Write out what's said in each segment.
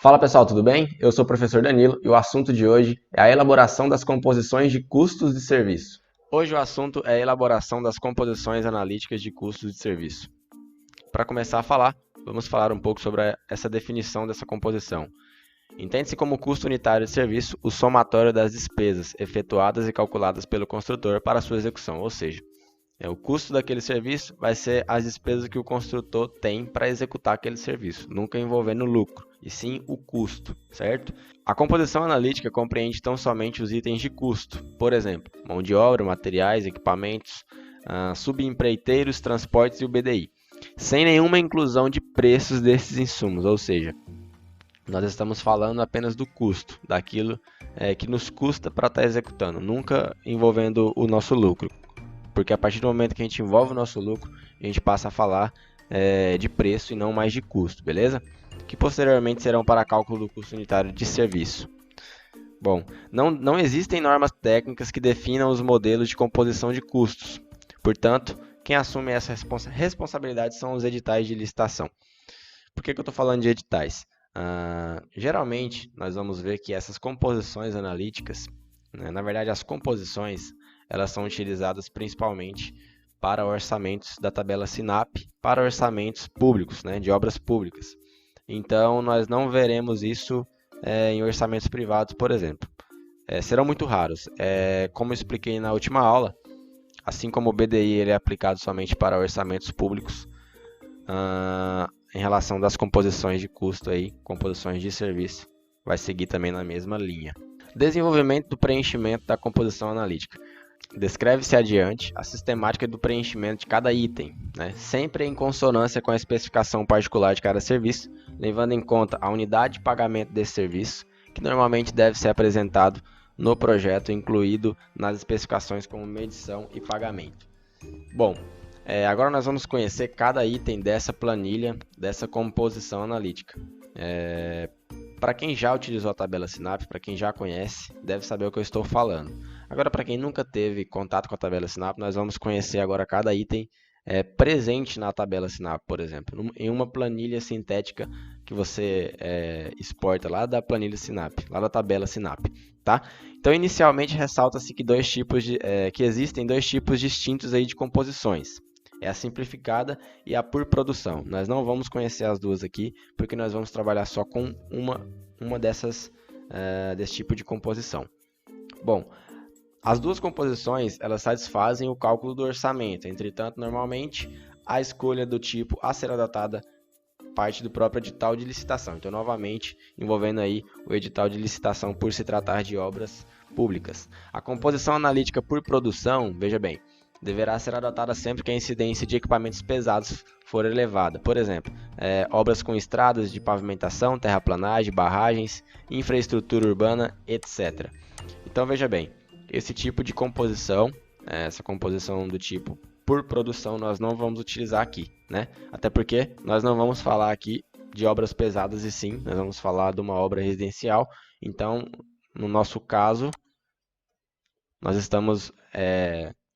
Fala pessoal, tudo bem? Eu sou o professor Danilo e o assunto de hoje é a elaboração das composições de custos de serviço. Hoje o assunto é a elaboração das composições analíticas de custos de serviço. Para começar a falar, vamos falar um pouco sobre essa definição dessa composição. Entende-se como custo unitário de serviço o somatório das despesas efetuadas e calculadas pelo construtor para sua execução, ou seja, o custo daquele serviço vai ser as despesas que o construtor tem para executar aquele serviço, nunca envolvendo lucro, e sim o custo, certo? A composição analítica compreende tão somente os itens de custo, por exemplo, mão de obra, materiais, equipamentos, subempreiteiros, transportes e o BDI, sem nenhuma inclusão de preços desses insumos, ou seja, nós estamos falando apenas do custo, daquilo que nos custa para estar executando, nunca envolvendo o nosso lucro. Porque a partir do momento que a gente envolve o nosso lucro, a gente passa a falar de preço e não mais de custo, beleza? Que posteriormente serão para cálculo do custo unitário de serviço. Bom, não existem normas técnicas que definam os modelos de composição de custos. Portanto, quem assume essa responsabilidade são os editais de licitação. Por que eu estou falando de editais? Geralmente, nós vamos ver que essas composições analíticas, na verdade, as composições, elas são utilizadas principalmente para orçamentos da tabela SINAP, para orçamentos públicos, de obras públicas. Então, nós não veremos isso em orçamentos privados, por exemplo. Serão muito raros. Como eu expliquei na última aula, assim como o BDI ele é aplicado somente para orçamentos públicos, em relação das composições de custo, composições de serviço, vai seguir também na mesma linha. Desenvolvimento do preenchimento da composição analítica. Descreve-se adiante a sistemática do preenchimento de cada item, sempre em consonância com a especificação particular de cada serviço, levando em conta a unidade de pagamento desse serviço, que normalmente deve ser apresentado no projeto, incluído nas especificações como medição e pagamento. Bom, agora nós vamos conhecer cada item dessa planilha, dessa composição analítica. Para quem já utilizou a tabela SINAP, para quem já conhece, deve saber o que eu estou falando. Agora, para quem nunca teve contato com a tabela SINAP, nós vamos conhecer agora cada item presente na tabela SINAP, por exemplo, em uma planilha sintética que você exporta lá da planilha SINAP, lá da tabela SINAP, tá? Então, inicialmente, ressalta-se que que existem dois tipos distintos aí de composições. É a simplificada e a por produção. Nós não vamos conhecer as duas aqui, porque nós vamos trabalhar só com uma desse tipo de composição. Bom, as duas composições elas satisfazem o cálculo do orçamento. Entretanto, normalmente, a escolha do tipo a ser adotada parte do próprio edital de licitação. Então, novamente, envolvendo aí o edital de licitação por se tratar de obras públicas. A composição analítica por produção, veja bem, deverá ser adotada sempre que a incidência de equipamentos pesados for elevada. Por exemplo, obras com estradas de pavimentação, terraplanagem, barragens, infraestrutura urbana, etc. Então, veja bem, esse tipo de composição, essa composição do tipo por produção, nós não vamos utilizar aqui, Até porque nós não vamos falar aqui de obras pesadas e sim, nós vamos falar de uma obra residencial. Então, no nosso caso, nós estamos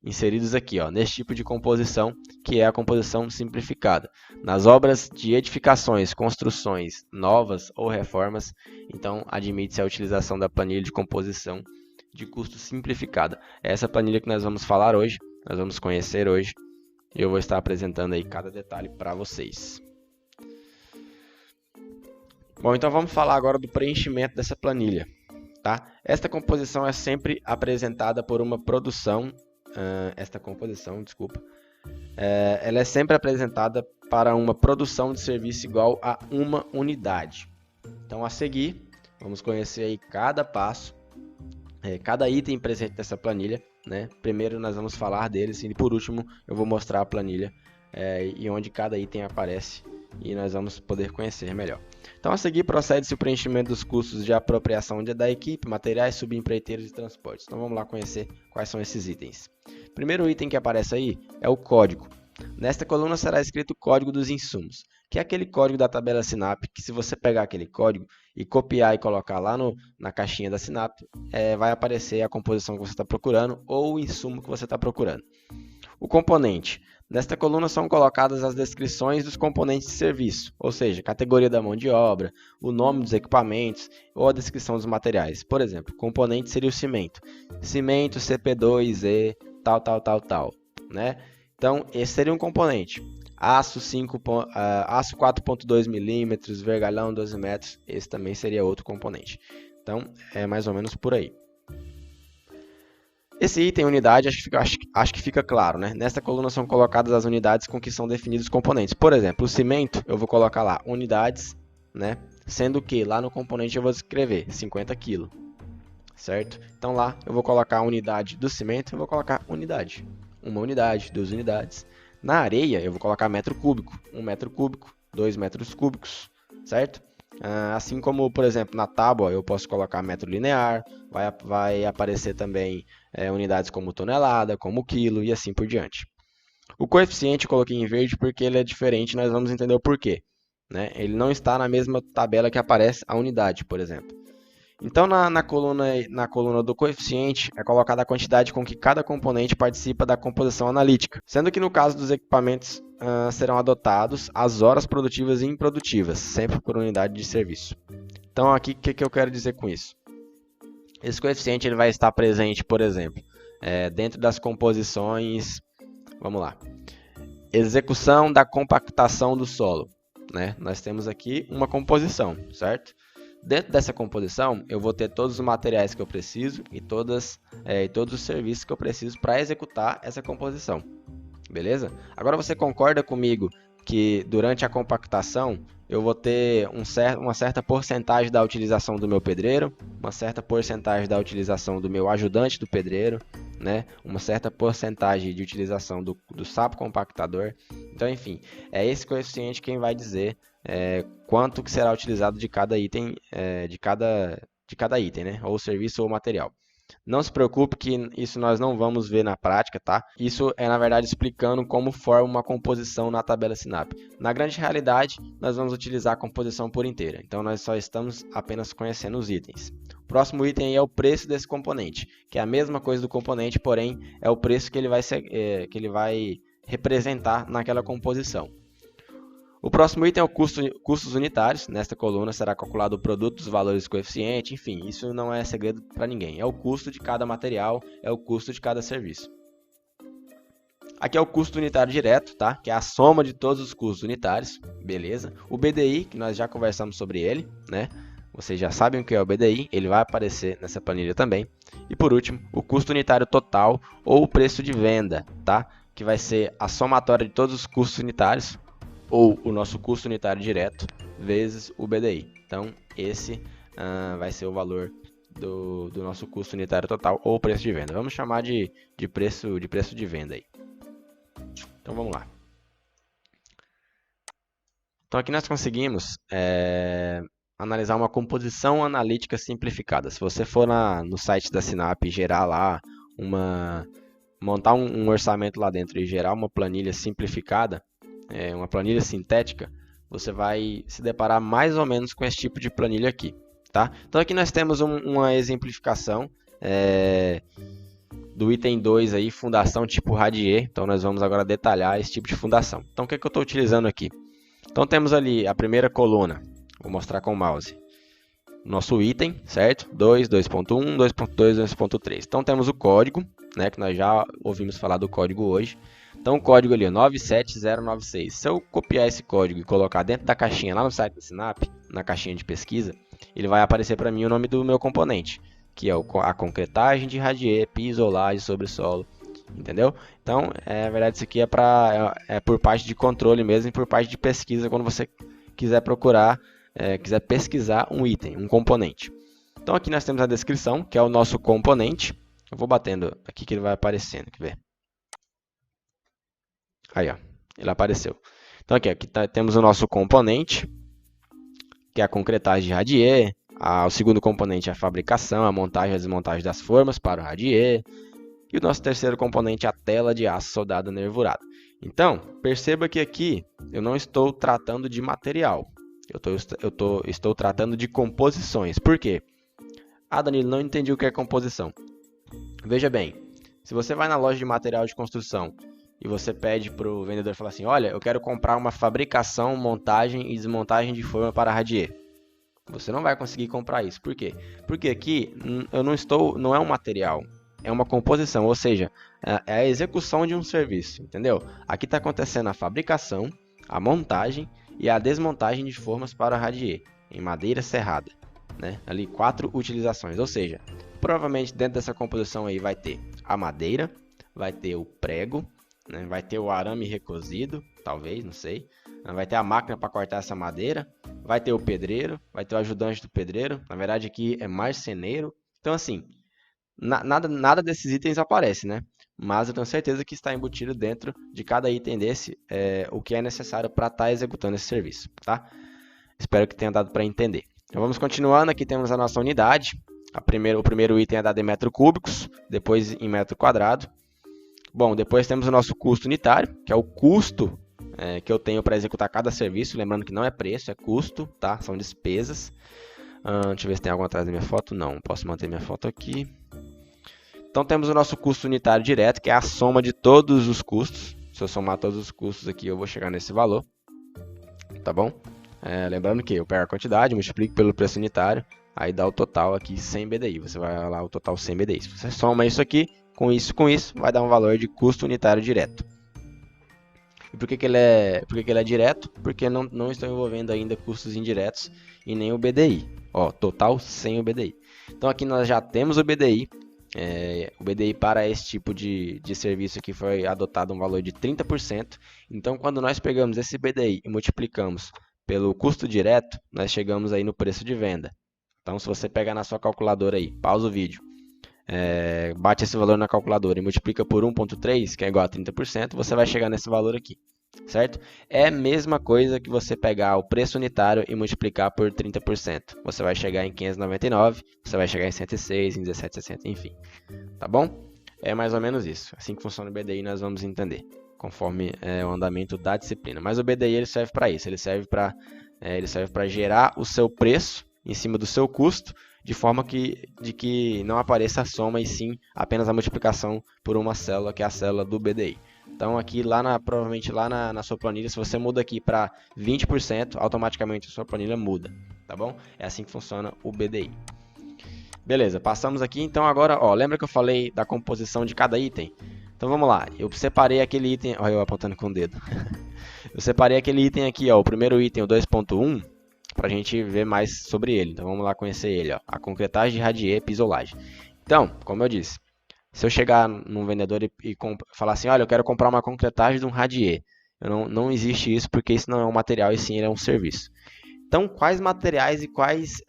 inseridos aqui, nesse tipo de composição, que é a composição simplificada. Nas obras de edificações, construções novas ou reformas, então admite-se a utilização da planilha de composição de custo simplificada. Essa planilha que nós vamos falar hoje, nós vamos conhecer hoje, e eu vou estar apresentando aí cada detalhe para vocês. Bom, então vamos falar agora do preenchimento dessa planilha. Tá? Esta composição é sempre apresentada por uma produção, ela é sempre apresentada para uma produção de serviço igual a uma unidade. Então, a seguir, vamos conhecer aí cada passo, cada item presente nessa planilha, Primeiro nós vamos falar deles e por último eu vou mostrar a planilha e onde cada item aparece e nós vamos poder conhecer melhor. Então, a seguir, procede-se o preenchimento dos custos de apropriação da equipe, materiais, subempreiteiros e transportes. Então, vamos lá conhecer quais são esses itens. O primeiro item que aparece aí é o código. Nesta coluna será escrito o código dos insumos, que é aquele código da tabela SINAP, que se você pegar aquele código e copiar e colocar lá na caixinha da SINAP, vai aparecer a composição que você está procurando ou o insumo que você está procurando. O componente. Nesta coluna são colocadas as descrições dos componentes de serviço, ou seja, categoria da mão de obra, o nome dos equipamentos ou a descrição dos materiais. Por exemplo, componente seria o cimento. Cimento CP2E, tal, né? Então, esse seria um componente. Aço 4.2 milímetros, vergalhão 12 metros, esse também seria outro componente. Então, é mais ou menos por aí. Esse item unidade acho que fica claro, né? Nesta coluna são colocadas as unidades com que são definidos os componentes. Por exemplo, o cimento, eu vou colocar lá unidades, né? Sendo que lá no componente eu vou escrever 50 kg, certo? Então lá eu vou colocar a unidade do cimento, eu vou colocar unidade. 1 unidade, 2 unidades. Na areia eu vou colocar metro cúbico, 1 metro cúbico, 2 metros cúbicos, certo? Assim como, por exemplo, na tábua eu posso colocar metro linear, vai aparecer também unidades como tonelada, como quilo e assim por diante. O coeficiente eu coloquei em verde porque ele é diferente, nós vamos entender o porquê, né? Ele não está na mesma tabela que aparece a unidade, por exemplo. Então, na coluna do coeficiente é colocada a quantidade com que cada componente participa da composição analítica, sendo que no caso dos equipamentos serão adotados as horas produtivas e improdutivas, sempre por unidade de serviço. Então, aqui o que eu quero dizer com isso? Esse coeficiente ele vai estar presente, por exemplo, dentro das composições, vamos lá, execução da compactação do solo, né? Nós temos aqui uma composição, certo? Dentro dessa composição, eu vou ter todos os materiais que eu preciso e todos os serviços que eu preciso para executar essa composição. Beleza? Agora você concorda comigo que durante a compactação eu vou ter uma certa porcentagem da utilização do meu pedreiro, uma certa porcentagem da utilização do meu ajudante do pedreiro, né? Uma certa porcentagem de utilização do sapo compactador. Então, enfim, é esse coeficiente quem vai dizer quanto que será utilizado de cada item, de cada item, né? Ou serviço ou material. Não se preocupe que isso nós não vamos ver na prática, tá? Isso é, na verdade, explicando como forma uma composição na tabela SINAP. Na grande realidade, nós vamos utilizar a composição por inteira. Então, nós só estamos apenas conhecendo os itens. O próximo item aí é o preço desse componente, que é a mesma coisa do componente, porém, é o preço que ele vai representar naquela composição. O próximo item é o custos unitários. Nesta coluna será calculado o produto, os valores do coeficiente, enfim, isso não é segredo para ninguém. É o custo de cada material, é o custo de cada serviço. Aqui é o custo unitário direto, tá? Que é a soma de todos os custos unitários, beleza? O BDI, que nós já conversamos sobre ele, né? Vocês já sabem o que é o BDI, ele vai aparecer nessa planilha também. E por último, o custo unitário total ou o preço de venda, tá? Que vai ser a somatória de todos os custos unitários, ou o nosso custo unitário direto, vezes o BDI. Então, esse vai ser o valor do nosso custo unitário total, ou preço de venda. Vamos chamar de preço de venda aí. Então, vamos lá. Então, aqui nós conseguimos analisar uma composição analítica simplificada. Se você for no site da SINAP e gerar lá, montar um orçamento lá dentro e gerar uma planilha simplificada, uma planilha sintética, você vai se deparar mais ou menos com esse tipo de planilha aqui, tá? Então aqui nós temos uma exemplificação do item 2 aí, fundação tipo radier. Então nós vamos agora detalhar esse tipo de fundação. Então o que eu estou utilizando aqui? Então temos ali a primeira coluna, vou mostrar com o mouse, nosso item, certo? 2, 2.1, 2.2, 2.3. Então temos o código, né, que nós já ouvimos falar do código hoje. Então o código ali é 97096. Se eu copiar esse código e colocar dentro da caixinha lá no site da SINAP, na caixinha de pesquisa, ele vai aparecer para mim o nome do meu componente, que é a concretagem de radier, piso, laje sobre solo, entendeu? Então, na verdade, isso aqui é por parte de controle mesmo e por parte de pesquisa, quando você quiser procurar, quiser pesquisar um item, um componente. Então aqui nós temos a descrição, que é o nosso componente. Eu vou batendo aqui que ele vai aparecendo, quer ver? Aí, ó, ele apareceu. Então aqui temos o nosso componente, que é a concretagem de radier. O segundo componente é a fabricação, a montagem e a desmontagem das formas para o radier. E o nosso terceiro componente é a tela de aço soldado nervurado. Então, perceba que aqui eu não estou tratando de material. Estou tratando de composições. Por quê? Danilo, não entendi o que é composição. Veja bem, se você vai na loja de material de construção e você pede para o vendedor falar assim, olha, eu quero comprar uma fabricação, montagem e desmontagem de forma para radier. Você não vai conseguir comprar isso. Por quê? Porque aqui não é um material, é uma composição, ou seja, é a execução de um serviço, entendeu? Aqui está acontecendo a fabricação, a montagem e a desmontagem de formas para radier, em madeira serrada, né? Ali 4 utilizações, ou seja, provavelmente dentro dessa composição aí vai ter a madeira, vai ter o prego, né? Vai ter o arame recosido, talvez, não sei. Vai ter a máquina para cortar essa madeira, vai ter o pedreiro, vai ter o ajudante do pedreiro, na verdade aqui é marceneiro. Então assim, nada desses itens aparece, né? Mas eu tenho certeza que está embutido dentro de cada item desse o que é necessário para estar executando esse serviço, tá? Espero que tenha dado para entender. Então vamos continuando, aqui temos a nossa unidade. O primeiro item é dado em metros cúbicos, depois em metro quadrado. Bom, depois temos o nosso custo unitário, que é o custo que eu tenho para executar cada serviço. Lembrando que não é preço, é custo, tá? São despesas. Deixa eu ver se tem algo atrás da minha foto. Não, posso manter minha foto aqui. Então temos o nosso custo unitário direto, que é a soma de todos os custos. Se eu somar todos os custos aqui, eu vou chegar nesse valor. Tá bom? Lembrando que eu pego a quantidade, multiplico pelo preço unitário, aí dá o total aqui 100 BDI. Você vai lá o total 100 BDI. Se você soma isso aqui, com isso, vai dar um valor de custo unitário direto. E por que ele é direto? Porque não estou envolvendo ainda custos indiretos e nem o BDI. Ó, total sem o BDI. Então aqui nós já temos o BDI. O BDI para esse tipo de serviço aqui foi adotado um valor de 30%. Então quando nós pegamos esse BDI e multiplicamos pelo custo direto, nós chegamos aí no preço de venda. Então se você pegar na sua calculadora aí, pausa o vídeo, bate esse valor na calculadora e multiplica por 1,3, que é igual a 30%, você vai chegar nesse valor aqui, certo? É a mesma coisa que você pegar o preço unitário e multiplicar por 30%. Você vai chegar em 599, você vai chegar em 106, em 17,60, enfim. Tá bom? É mais ou menos isso. Assim que funciona o BDI, nós vamos entender, conforme o andamento da disciplina. Mas o BDI ele serve para isso, ele serve para gerar o seu preço em cima do seu custo, de forma de que não apareça a soma e sim apenas a multiplicação por uma célula, que é a célula do BDI. Então aqui provavelmente lá na sua planilha, se você muda aqui para 20%, automaticamente a sua planilha muda, tá bom? É assim que funciona o BDI. Beleza, passamos aqui, então agora, lembra que eu falei da composição de cada item? Então vamos lá, eu separei aquele item, olha eu apontando com o dedo. Eu separei aquele item aqui, o primeiro item, o 2.1, para a gente ver mais sobre ele. Então vamos lá conhecer ele, a concretagem de radier pisolagem. Então, como eu disse, se eu chegar num vendedor e falar assim, olha, eu quero comprar uma concretagem de um radier, não existe isso porque isso não é um material e sim ele é um serviço. Então, quais materiais e quais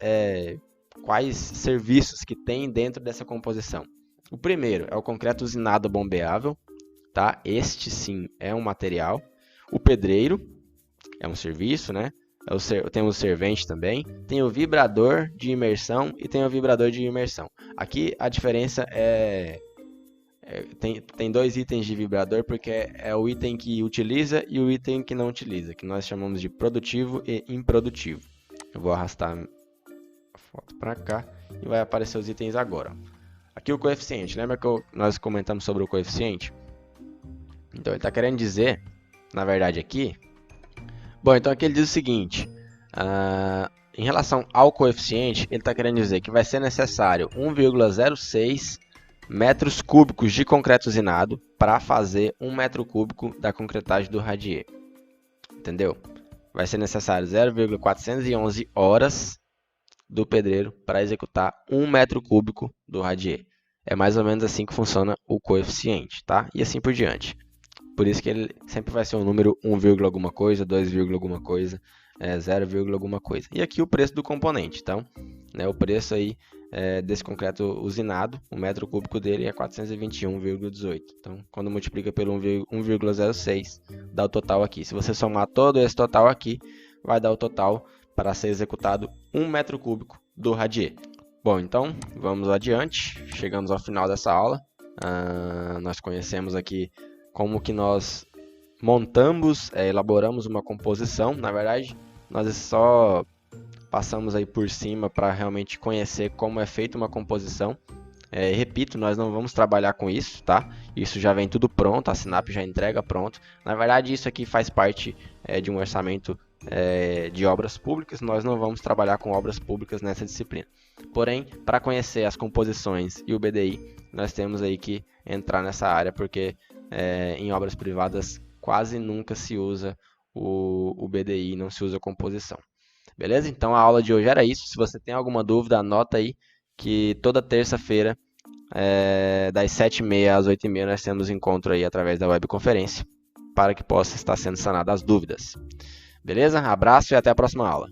serviços que tem dentro dessa composição? O primeiro é o concreto usinado bombeável, tá? Este sim é um material. O pedreiro é um serviço, né? Tem o servente também, tem o vibrador de imersão e tem o vibrador de imersão. Aqui a diferença tem dois itens de vibrador, porque é o item que utiliza e o item que não utiliza, que nós chamamos de produtivo e improdutivo. Eu vou arrastar a foto para cá e vai aparecer os itens agora. Aqui o coeficiente, lembra que nós comentamos sobre o coeficiente? Então ele está querendo dizer, na verdade aqui, bom, então aqui ele diz o seguinte, em relação ao coeficiente, ele está querendo dizer que vai ser necessário 1,06 metros cúbicos de concreto usinado para fazer 1 metro cúbico da concretagem do radier. Entendeu? Vai ser necessário 0,411 horas do pedreiro para executar 1 metro cúbico do radier. É mais ou menos assim que funciona o coeficiente, tá? E assim por diante. Por isso que ele sempre vai ser um número 1, alguma coisa, 2, alguma coisa, 0, alguma coisa. E aqui o preço do componente. Então, o preço aí desse concreto usinado, o metro cúbico dele é 421,18. Então, quando multiplica pelo 1,06, dá o total aqui. Se você somar todo esse total aqui, vai dar o total para ser executado 1 metro cúbico do radier. Bom, então, vamos adiante. Chegamos ao final dessa aula. Nós conhecemos aqui como que nós montamos, elaboramos uma composição. Na verdade, nós só passamos aí por cima para realmente conhecer como é feita uma composição. Repito, nós não vamos trabalhar com isso, tá? Isso já vem tudo pronto, a Sinap já entrega pronto. Na verdade, isso aqui faz parte de um orçamento de obras públicas. Nós não vamos trabalhar com obras públicas nessa disciplina. Porém, para conhecer as composições e o BDI, nós temos aí que entrar nessa área, porque em obras privadas quase nunca se usa o BDI, não se usa composição. Beleza? Então a aula de hoje era isso. Se você tem alguma dúvida, anota aí que toda terça-feira, das 7h30 às 8h30, nós temos encontro aí através da webconferência para que possa estar sendo sanadas as dúvidas. Beleza? Abraço e até a próxima aula.